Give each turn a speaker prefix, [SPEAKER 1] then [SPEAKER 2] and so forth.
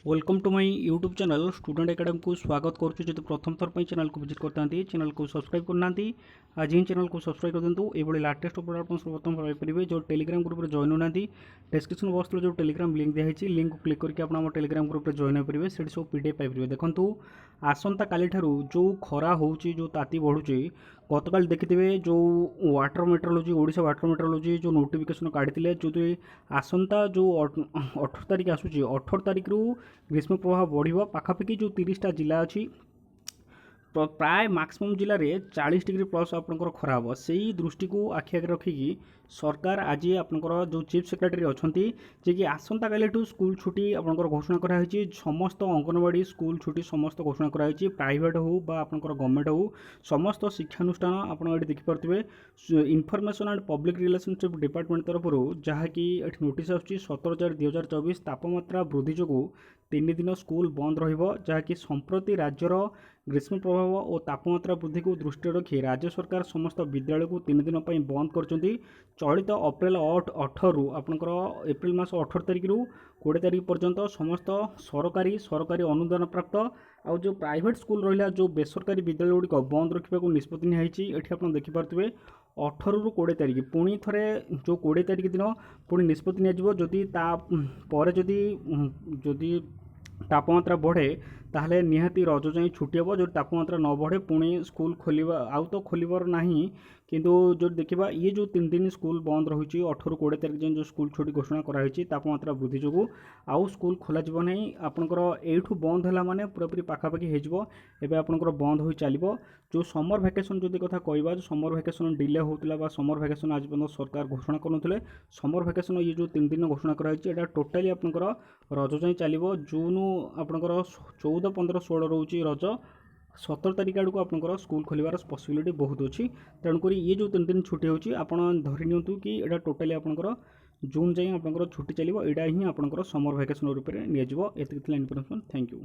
[SPEAKER 1] Welcome to my YouTube channel student academy को स्वागत करुच्ची। जो प्रथम थर पर चैनल को विजिट करते चैनल को सब्सक्राइब करना आज ही चैनल को सब्सक्राइब कर दिंतु। ये लाटेस्ट अपडेट आप सर्वप्रथम पाइपर जो टेलीग्राम ग्रुप में जॉइन होना डिस्क्रिप्शन बॉक्स जो टेलीग्राम लिंक दिखाई लिंक को क्लिक करके आप टेलीग्राम ग्रुप में जॉइन होपारे से सब पीडीएफ पाइपर। देखो आसंता काली जो खरा हो जो ताती बढ़ुची गतकाल देखिए जो water metrology Odisha water metrology जो नोटिफिकेशन काढ़ी जो आसंता जो 18 तारीख आसूची 18 तारीख रु ग्रीष्म प्रभाव बढ़ पाखापाखि जो 30टा जिला अच्छी प्राय मैक्सिमम जिले में 40 डिग्री प्लस आपंकर खरा हम से दृष्टि को आखि आगे रखिकी सरकार आज आपंकर जो चीफ सेक्रेटरी अच्छा जे कि आसंता काली स्कूल छुट्टी आपंकर घोषणा कराई। समस्त अंगनवाड़ी स्कूल छुट्टी समस्त घोषणा कराई प्राइवेट हो बा आपंकर गवर्नमेंट हो समस्त शिक्षानुष्ठान आप देखिपे information and public relationship department तरफ जहाँकि नोटिस आसूँ 17/4/2024 तापमात्रा वृद्धि जो 3 दिन स्कूल बंद रही संप्रति राज्यर ग्रीष्म प्रभाव और तापमात्रा वृद्धि को दृष्टि रखी राज्य सरकार समस्त विद्यालय को 3 दिन पर बंद कर चलित अप्रैल 18 रु आपंकर एप्रिल मास 18 तारीख रु 20 तारीख पर्यंत समस्त सरकारी अनुदान प्राप्त आउ जो प्राइवेट स्कूल रहा जो बेसरकारी विद्यालय गुड़िक बंद रखा निष्पत्ति निआई। आप देखिपे 18 रु 20 तारीख पुणी थे जो 20 तारीख दिन पुणी निष्पत्ति निजी जदि तापमात्रा बढ़े ताहले निहाती रज जाए छुट्टी हम जो तापमात्रा न बढ़े पुणी स्कूल खोलिबा आउ तो खोलिबार नाही किंतु जो देखा ये जो 3 दिन स्कूल बंद रही 18 रु 20 तारीख जो स्कूल छुट्टी घोषणा कराई तापमात्रा वृद्धि जो आउ स्कूल खोल ना आपंकर एठू बंद है माने पूरापूरी पाखापाखि होबे आपंकर बंद हो चलो जो समर भैकेसन जो कथा कहवा जो समर भैकेसन डिले होता समर भैकेसन आज पर्यटन सरकार घोषणा करुले समर भैकेसन ये जो 3 दिन घोषणा कराई टोटाली आपंकर रज जाए चलो जून आपंकर 14, 15, 16 रोचे रज 17 तारीख आड़ को आपंकर स्कूल खोलिबार पॉसिबिलिटी बहुत अच्छी। तेणुक ये जो 3 दिन छुट्टी होची आपण धरी नियंतु कि एटा टोटाली आपंकर जून जाए आपंकर छुट्टी चलो यहाँ ही आपंकर समर भैकेसन रूप में नियाजिबो। एतिक थिला इनफॉरमेशन। Thank you.